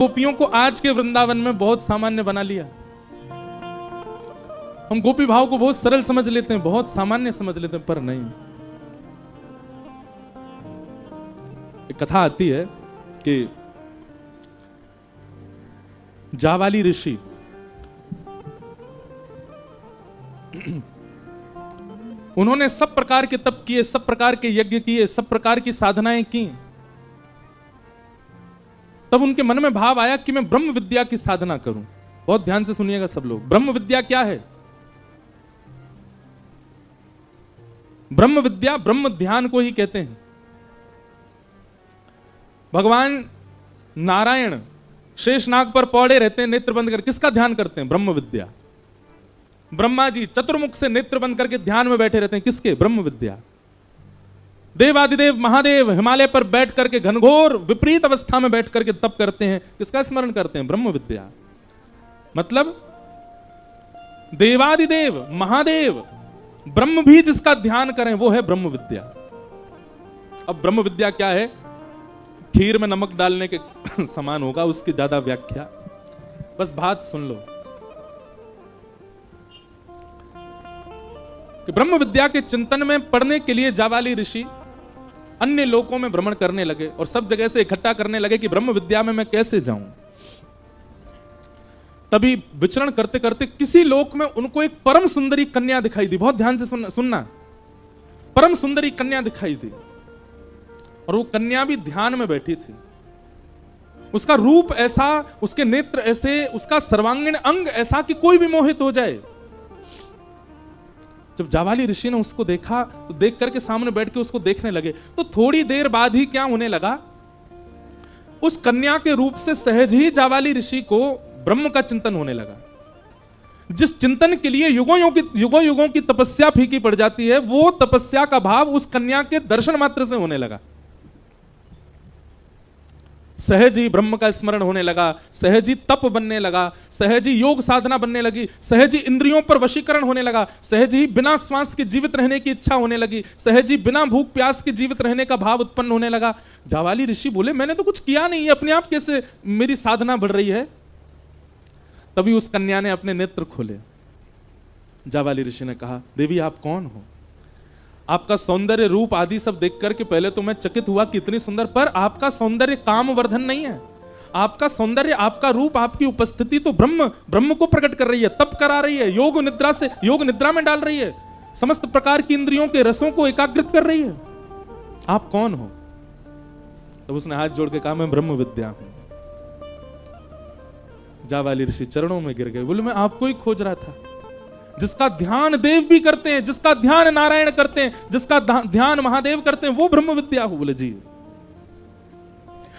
गोपियों को आज के वृंदावन में बहुत सामान्य बना लिया। हम गोपी भाव को बहुत सरल समझ लेते हैं, बहुत सामान्य समझ लेते हैं, पर नहीं। एक कथा आती है कि जावाली ऋषि उन्होंने सब प्रकार के तप किए, सब प्रकार के यज्ञ किए, सब प्रकार की साधनाएं की। तब उनके मन में भाव आया कि मैं ब्रह्म विद्या की साधना करूं। बहुत ध्यान से सुनिएगा सब लोग। ब्रह्म विद्या क्या है? ब्रह्म विद्या ब्रह्म ध्यान को ही कहते हैं। भगवान नारायण शेषनाग पर पौड़े रहते हैं, नेत्र बंद कर किसका ध्यान करते हैं? ब्रह्म विद्या। ब्रह्मा जी चतुर्मुख से नेत्र बंद करके ध्यान में बैठे रहते हैं, किसके? ब्रह्म विद्या। देवादिदेव महादेव हिमालय पर बैठ करके घनघोर विपरीत अवस्था में बैठ करके तप करते हैं, किसका स्मरण करते हैं? ब्रह्म विद्या। मतलब देवादिदेव महादेव ब्रह्म भी जिसका ध्यान करें वो है ब्रह्म विद्या। अब ब्रह्म विद्या क्या है? खीर में नमक डालने के समान होगा, उसकी ज्यादा व्याख्या, बस बात सुन लो कि ब्रह्म विद्या के चिंतन में पढ़ने के लिए जावाली ऋषि अन्य लोकों में भ्रमण करने लगे और सब जगह से इकट्ठा करने लगे कि ब्रह्म विद्या में मैं कैसे जाऊं। तभी विचरण करते करते किसी लोक में उनको एक परम सुंदरी कन्या दिखाई दी। बहुत ध्यान से सुनना। परम सुंदरी कन्या दिखाई दी और वो कन्या भी ध्यान में बैठी थी। उसका रूप ऐसा, उसके नेत्र ऐसे, उसका सर्वांगीण अंग ऐसा कि कोई भी मोहित हो जाए। जब जावाली ऋषि ने उसको देखा तो देख करके सामने बैठ के उसको देखने लगे, तो थोड़ी देर बाद ही क्या होने लगा, उस कन्या के रूप से सहज ही जावाली ऋषि को ब्रह्म का चिंतन होने लगा। जिस चिंतन के लिए युगों युगों की तपस्या फीकी पड़ जाती है, वो तपस्या का भाव उस कन्या के दर्शन मात्र से होने लगा। सहज ही ब्रह्म का स्मरण होने लगा, सहज ही तप बनने लगा, सहज ही योग साधना बनने लगी, सहज ही इंद्रियों पर वशीकरण होने लगा, सहज ही बिना श्वास के जीवित रहने की इच्छा होने लगी, सहज ही बिना भूख प्यास के जीवित रहने का भाव उत्पन्न होने लगा। जावाली ऋषि बोले मैंने तो कुछ किया नहीं है, अपने आप कैसे मेरी साधना बढ़ रही है? तभी उस कन्या ने अपने नेत्र खोले। जावाली ऋषि ने कहा, देवी आप कौन हो? आपका सौंदर्य रूप आदि सब देख करके पहले तो मैं चकित हुआ कि इतनी सुंदर, पर आपका सौंदर्य कामवर्धन नहीं है। आपका सौंदर्य, आपका रूप, आपकी उपस्थिति तो ब्रह्म को प्रकट कर रही है, तप करा रही है, योग निद्रा में डाल रही है, समस्त प्रकार की इंद्रियों के रसों को एकाग्रित कर रही है। आप कौन हो? तब उसने हाथ जोड़ के कहा मैं ब्रह्म विद्या हूं। जावाली ऋषि चरणों में गिर गए, बोले मैं आपको ही खोज रहा था। जिसका ध्यान देव भी करते हैं, जिसका ध्यान नारायण करते हैं, जिसका ध्यान महादेव करते हैं, वो ब्रह्म विद्या हो। बोले जी।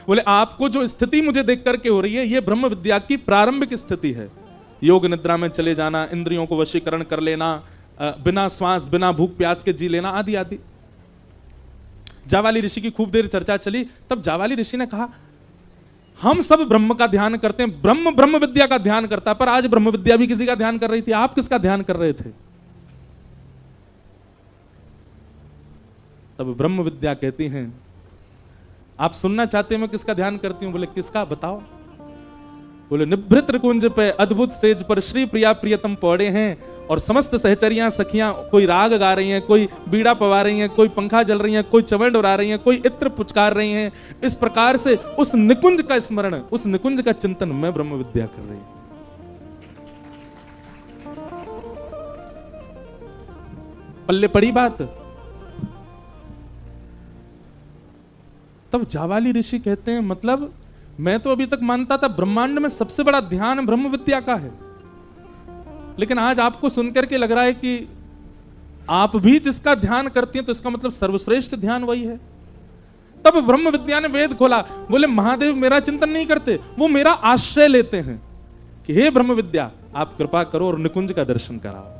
बोले आपको जो स्थिति मुझे देख करके हो रही है, ये ब्रह्म विद्या की प्रारंभिक स्थिति है। योग निद्रा में चले जाना, इंद्रियों को वशीकरण कर लेना, बिना श्वास बिना भूख प्यास के जी लेना, आदि आदि। जावाली ऋषि की खूब देर चर्चा चली। तब जावाली ऋषि ने कहा हम सब ब्रह्म का ध्यान करते हैं, ब्रह्म विद्या का ध्यान करता है, पर आज ब्रह्म विद्या भी किसी का ध्यान कर रही थी। आप किसका ध्यान कर रहे थे? तब ब्रह्म विद्या कहती हैं, आप सुनना चाहते हैं मैं किसका ध्यान करती हूं? बोले किसका, बताओ। बोले निभृत कुंज पे अद्भुत सेज पर श्री प्रिया प्रियतम पौड़े हैं और समस्त सहचरियां सखियां कोई राग गा रही हैं, कोई बीड़ा पवा रही हैं, कोई पंखा जल रही हैं, कोई चवड़ उड़ा रही हैं, कोई इत्र पुचकार रही हैं। इस प्रकार से उस निकुंज का स्मरण, उस निकुंज का चिंतन में ब्रह्म विद्या कर रही है। पल्ले पड़ी बात। तब जावाली ऋषि कहते हैं मतलब मैं तो अभी तक मानता था ब्रह्मांड में सबसे बड़ा ध्यान ब्रह्म विद्या का है, लेकिन आज आपको सुनकर के लग रहा है कि आप भी जिसका ध्यान करती हैं तो इसका मतलब सर्वश्रेष्ठ ध्यान वही है। तब ब्रह्म विद्या ने वेद खोला। बोले महादेव मेरा चिंतन नहीं करते, वो मेरा आश्रय लेते हैं कि हे ब्रह्म विद्या आप कृपा करो और निकुंज का दर्शन कराओ।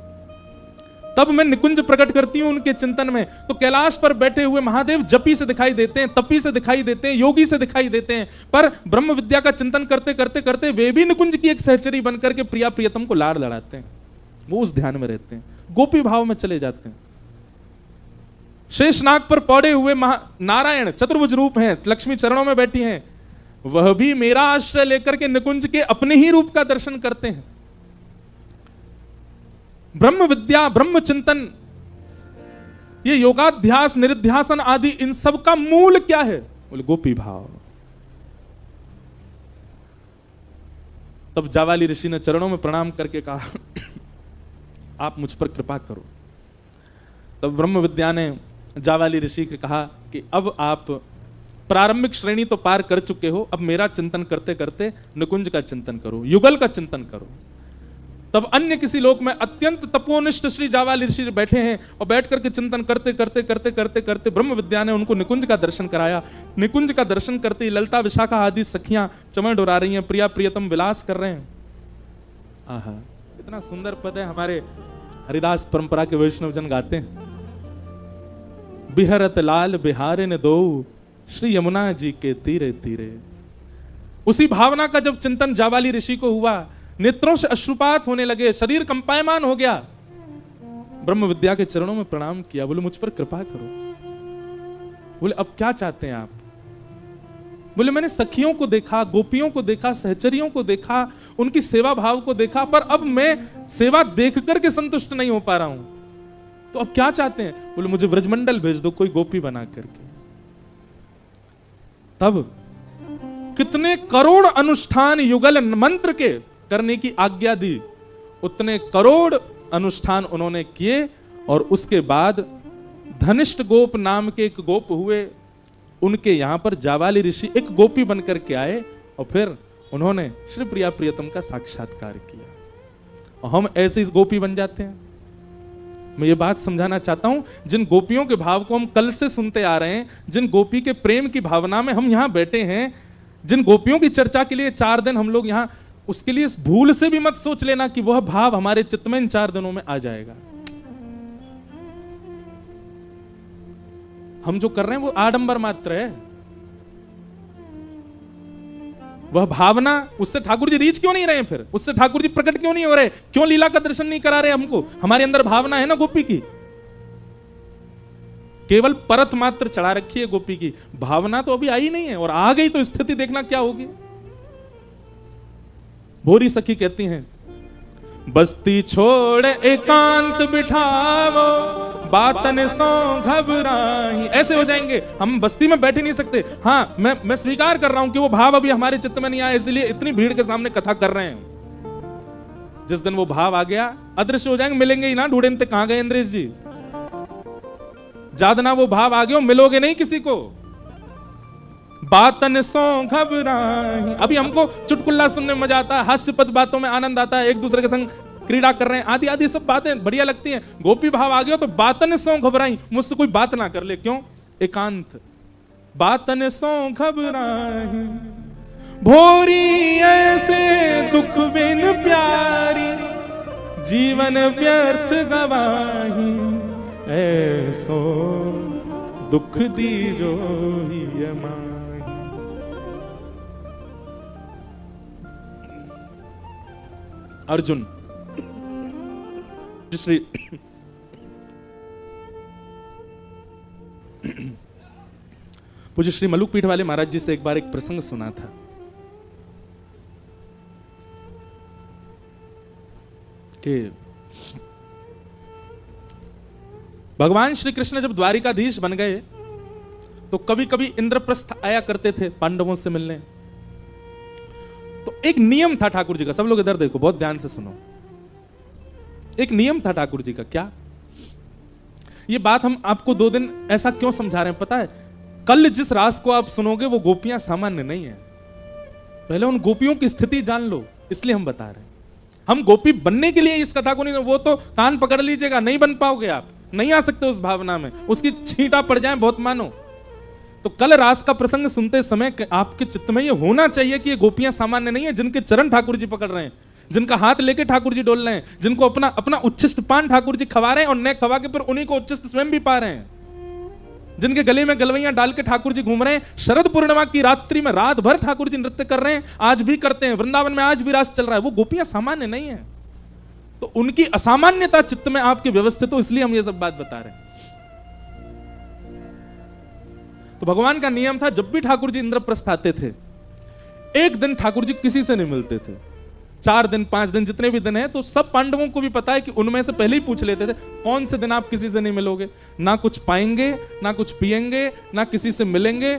तब मैं निकुंज प्रकट करती हूं उनके चिंतन में। तो कैलाश पर बैठे हुए महादेव जपी से दिखाई देते हैं, तपी से दिखाई देते हैं, योगी से दिखाई देते हैं, पर ब्रह्म विद्या का चिंतन करते करते करते वे भी निकुंज की एक सहचरी बनकर के प्रिया प्रियतम को लाड़ लड़ाते हैं। वो उस ध्यान में रहते हैं, गोपी भाव में चले जाते हैं। शेषनाग पर पौड़े हुए नारायण चतुर्भुज रूप हैं, लक्ष्मी चरणों में बैठी हैं, वह भी मेरा आश्रय लेकर के निकुंज के अपने ही रूप का दर्शन करते हैं। ब्रह्म विद्या, ब्रह्म चिंतन, ये योगाध्यास, निरुध्यासन आदि, इन सब का मूल क्या है? बोले गोपी भाव। तब जावाली ऋषि ने चरणों में प्रणाम करके कहा, आप मुझ पर कृपा करो। तब ब्रह्म विद्या ने जावाली ऋषि को कहा कि अब आप प्रारंभिक श्रेणी तो पार कर चुके हो, अब मेरा चिंतन करते करते निकुंज का चिंतन करो, युगल का चिंतन करो। तब अन्य किसी लोक में अत्यंत तपोनिष्ठ श्री जावाली ऋषि बैठे हैं और बैठ करके चिंतन करते करते करते करते करते ब्रह्म विद्या ने उनको निकुंज का दर्शन कराया। निकुंज का दर्शन करते ही ललता विशाखा आदि सखियां चमन डोरा रही हैं, प्रिया प्रियतम विलास कर रहे हैं। आहा, इतना सुंदर पद है। हमारे हरिदास परंपरा के वैष्णव जन गाते हैं, बिहरत लाल बिहारे ने दो श्री यमुना जी के तीरे तीरे। उसी भावना का जब चिंतन जावाली ऋषि को हुआ, नेत्रों से अश्रुपात होने लगे, शरीर कंपायमान हो गया। ब्रह्म विद्या के चरणों में प्रणाम किया, बोले मुझ पर कृपा करो। बोले अब क्या चाहते हैं आप? बोले मैंने सखियों को देखा, गोपियों को देखा, सहचरियों को देखा, उनकी सेवा भाव को देखा, पर अब मैं सेवा देख करके संतुष्ट नहीं हो पा रहा हूं, तो अब क्या चाहते हैं? बोले मुझे ब्रजमंडल भेज दो, कोई गोपी बना करके। तब कितने करोड़ अनुष्ठान युगल मंत्र के करने की आज्ञा दी, उतने करोड़ अनुष्ठान उन्होंने किए। और उसके बाद धनिष्ठ गोप नाम के एक गोप हुए, उनके यहां पर जावाली ऋषि एक गोपी बनकर के आए और फिर उन्होंने श्री प्रिया प्रियतम का साक्षात्कार किया। और हम ऐसे इस गोपी बन जाते हैं। मैं ये बात समझाना चाहता हूं, जिन गोपियों के भाव को हम कल से सुनते आ रहे हैं, जिन गोपी के प्रेम की भावना में हम यहां बैठे हैं, जिन गोपियों की चर्चा के लिए 4 दिन हम लोग यहां, उसके लिए इस भूल से भी मत सोच लेना कि वह भाव हमारे चित्त में इन 4 दिनों में आ जाएगा। हम जो कर रहे हैं वो आडंबर मात्र है। वह भावना, उससे ठाकुर जी रीच क्यों नहीं रहे? फिर उससे ठाकुर जी प्रकट क्यों नहीं हो रहे? क्यों लीला का दर्शन नहीं करा रहे हमको? हमारे अंदर भावना है ना गोपी की, केवल परत मात्र चढ़ा रखी है गोपी की, भावना तो अभी आई नहीं है। और आ गई तो स्थिति देखना क्या होगी। भोरी सखी कहती हैं, बस्ती छोड़ एकांत बिठावो, बातन सो घबराही। ऐसे हो जाएंगे, हम बस्ती में बैठ नहीं सकते। हाँ, मैं स्वीकार कर रहा हूं कि वो भाव अभी हमारे चित्त में नहीं आया, इसलिए इतनी भीड़ के सामने कथा कर रहे हैं। जिस दिन वो भाव आ गया, अदृश्य हो जाएंगे, मिलेंगे ही ना। ढूंढते कहां गए इंद्रेश जी? जादना वो भाव आ गए, मिलोगे नहीं किसी को। बातन सो घबराही। अभी हमको चुटकुल्ला सुनने में मजा आता है, हास्यपद बातों में आनंद आता है, एक दूसरे के संग क्रीड़ा कर रहे हैं, आदि आदि सब बातें बढ़िया लगती हैं। गोपी भाव आ गया तो बातन सो घबराई, मुझसे कोई बात ना कर ले। क्यों? एकांत। बातन सो घबराही, भोरी ऐसे दुख बिन प्यारी, जीवन व्यर्थ गवाही, ऐसो दुख दी जो ही यमाही। अर्जुन श्री पूज्य श्री मलुक पीठ वाले महाराज जी से एक बार एक प्रसंग सुना था कि भगवान श्री कृष्ण जब द्वारिकाधीश बन गए तो कभी कभी इंद्रप्रस्थ आया करते थे पांडवों से मिलने। तो एक नियम था ठाकुर जी का, सब लोग इधर देखो, बहुत ध्यान से सुनो। एक नियम था ठाकुर जी का। क्या? ये बात हम आपको 2 दिन ऐसा क्यों समझा रहे हैं पता है? कल जिस रास को आप सुनोगे वो गोपियां सामान्य नहीं है। पहले उन गोपियों की स्थिति जान लो, इसलिए हम बता रहे हैं। हम गोपी बनने के लिए इस कथा को नहीं, वो तो कान पकड़ लीजिएगा, नहीं बन पाओगे आप, नहीं आ सकते उस भावना में, उसकी छींटा पड़ जाए बहुत मानो। तो कल रास का प्रसंग सुनते समय आपके चित्त में ये होना चाहिए कि ये गोपियां सामान्य नहीं है, जिनके चरण ठाकुर जी पकड़ रहे हैं, जिनका हाथ लेके ठाकुर जी डोल रहे हैं, जिनको अपना अपना उच्छिष्ट पान ठाकुर जी खवा रहे हैं और नेक खवा के फिर उन्हीं को उच्छिष्ट स्वयं भी पा रहे हैं, जिनके गले में गलवैयां डाल के ठाकुर जी घूम रहे हैं। शरद पूर्णिमा की रात्रि में रात भर ठाकुर जी नृत्य कर रहे हैं, आज भी करते हैं, वृंदावन में आज भी रास चल रहा है। वो गोपियां सामान्य नहीं है, तो उनकी असामान्यता चित्त में आपके व्यवस्थित हो, इसलिए हम ये सब बात बता रहे हैं। तो भगवान का नियम था, जब भी ठाकुर जी इंद्रप्रस्थ आते थे एक दिन ठाकुर जी किसी से नहीं मिलते थे। 4 दिन 5 दिन जितने भी दिन हैं, तो सब पांडवों को भी पता है कि उनमें से पहले ही पूछ लेते थे कौन से दिन आप किसी से नहीं मिलोगे, ना कुछ पाएंगे ना कुछ पिएंगे ना किसी से मिलेंगे।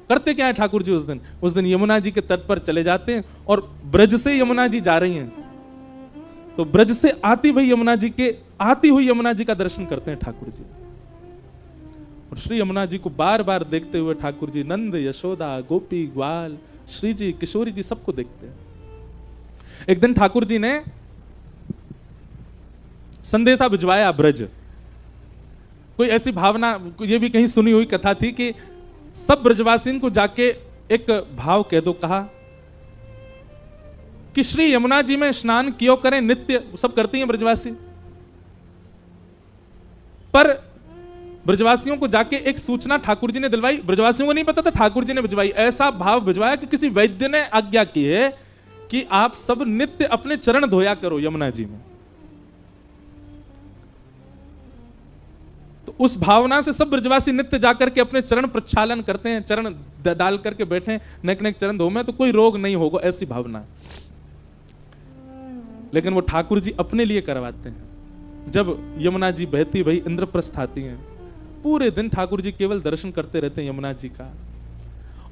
करते क्या है ठाकुर जी उस दिन यमुना जी के तट पर चले जाते हैं और ब्रज से यमुना जी जा रही हैं, तो ब्रज से आती हुई यमुना जी का दर्शन करते हैं ठाकुर जी। और श्री यमुना जी को बार बार देखते हुए ठाकुर जी नंद यशोदा गोपी ग्वाल श्री जी किशोरी जी सबको देखते हैं। एक दिन ठाकुर जी ने संदेशा भिजवाया ब्रज। कोई ऐसी भावना, ये भी कहीं सुनी हुई कथा थी कि सब ब्रजवासियों को जाके एक भाव कह दो, कहा कि श्री यमुना जी में स्नान क्यों करें, नित्य सब करती हैं ब्रजवासी, पर ब्रजवासियों को जाके एक सूचना ठाकुर जी ने दिलवाई। ब्रजवासियों को नहीं पता था, ठाकुर जी ने भिजवाई। ऐसा भाव भिजवाया कि किसी वैद्य ने आज्ञा की है कि आप सब नित्य अपने चरण धोया करो यमुना जी में। तो उस भावना से सब ब्रजवासी नित्य जाकर के अपने चरण प्रक्षालन करते हैं, चरण डाल करके बैठे, नेक नेक चरण धो में तो कोई रोग नहीं होगा, ऐसी भावना। लेकिन वो ठाकुर जी अपने लिए करवाते हैं। जब यमुना जी बहती भई इंद्रप्रस्थ आती हैं, पूरे दिन ठाकुर जी केवल दर्शन करते रहते हैं यमुना जी का,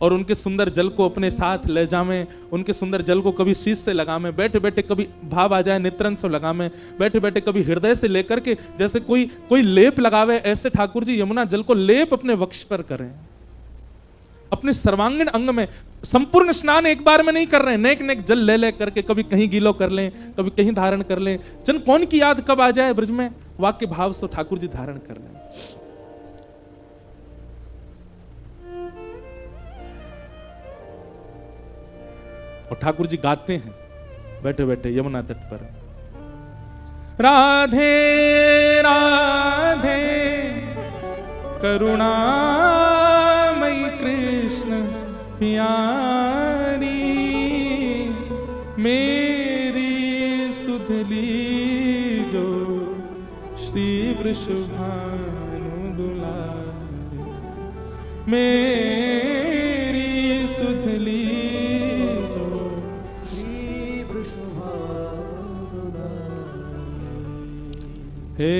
और उनके सुंदर जल को अपने साथ ले जावें, उनके सुंदर जल को कभी शीश से लगावें, बैठे बैठे कभी भाव आ जाए नेत्रन से लगावें, बैठे बैठे कभी हृदय से लेकर के जैसे कोई लेप लगावे, ऐसे ठाकुर जी यमुना जल को लेप अपने वक्ष पर करें, अपने सर्वांगीण अंग में। संपूर्ण स्नान एक बार में नहीं कर रहे हैं, नेक नेक जल ले करके कभी कहीं गीलो कर लें, कभी कहीं धारण कर लें। जन कौन की याद कब आ जाए ब्रज में, वाक्य भाव से ठाकुर जी धारण कर लें। और ठाकुर जी गाते हैं बैठे बैठे यमुना तट पर, राधे राधे करुणामयी कृष्ण प्यारी, मेरी सुधली जो श्री वृषभानु दुलारी, मेरी सुधली हे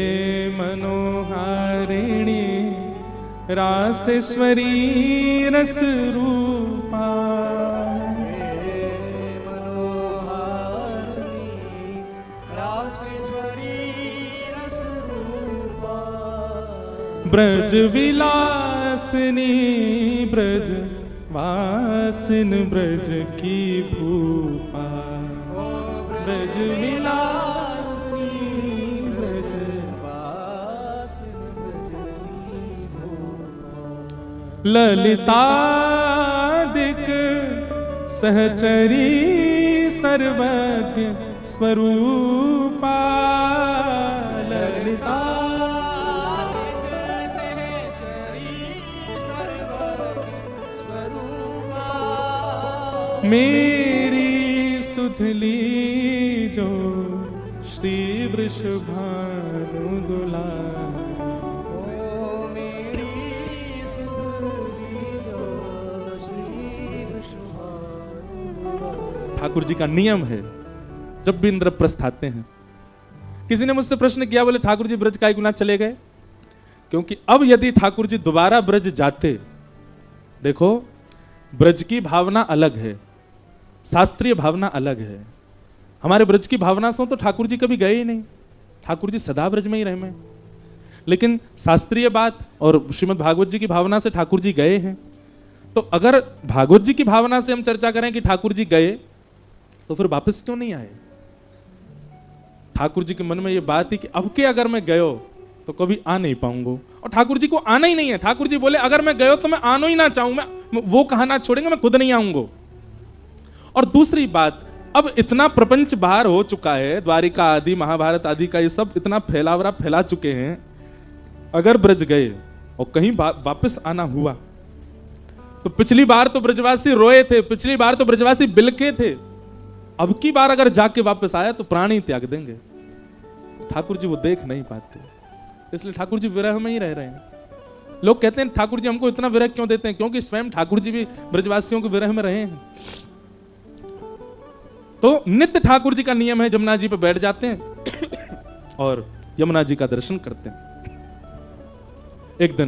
मनोहारिणी रासेश्वरी रस रूपा, हे मनोहारिणी रासेश्वरी रस रूपा, ब्रज विलासिनी ब्रज वासिन ब्रज की भूपा, ब्रज विलासिनी ललितादिक सहचरी सर्वज्ञ स्वरूपा, ललितादिक सहचरी सर्वज्ञ स्वरूपा, मेरी सुधली जो श्री वृषभानु दुलारी। ठाकुर जी का नियम है, जब भी इंद्रप्रस्थ आते हैं। किसी ने मुझसे प्रश्न किया, बोले ठाकुर जी ब्रज काहे गुना चले गए? क्योंकि अब यदि ठाकुर जी दोबारा ब्रज जाते, देखो ब्रज की भावना अलग है, शास्त्रीय भावना अलग है। हमारे ब्रज की भावना से तो ठाकुर जी कभी गए ही नहीं, ठाकुर जी सदा ब्रज में ही रहे में। लेकिन शास्त्रीय बात और श्रीमद् भागवत जी की भावना से ठाकुर जी गए हैं। तो अगर भागवत जी की भावना से हम चर्चा करें कि ठाकुर जी गए, तो फिर वापस क्यों नहीं आए? ठाकुर जी के मन में ये बात थी कि अब के अगर मैं गयो तो कभी आ नहीं पाऊंगा, और ठाकुर जी को आना ही नहीं है। ठाकुर जी बोले अगर मैं गयो तो मैं आना ही ना चाहूं, मैं वो कहना छोड़ेंगे, मैं खुद नहीं आऊंगा। और दूसरी बात, अब इतना प्रपंच बाहर हो चुका है, द्वारिका आदि महाभारत आदि का ये सब इतना फैलावरा फैला चुके हैं। अगर ब्रज गए और कहीं वापस आना हुआ, तो पिछली बार तो ब्रजवासी रोए थे, पिछली बार तो ब्रजवासी बिलके थे, अब की बार अगर जाके वापस आया तो प्राण ही त्याग देंगे। ठाकुर जी वो देख नहीं पाते, इसलिए ठाकुर जी विरह में ही रह रहे हैं। लोग कहते हैं ठाकुर जी हमको इतना विरह क्यों देते हैं? क्योंकि स्वयं ठाकुर जी भी ब्रजवासियों के विरह में रहे हैं। तो नित्य ठाकुर जी का नियम है, जमुना जी पे बैठ जाते हैं और यमुना जी का दर्शन करते हैं। एक दिन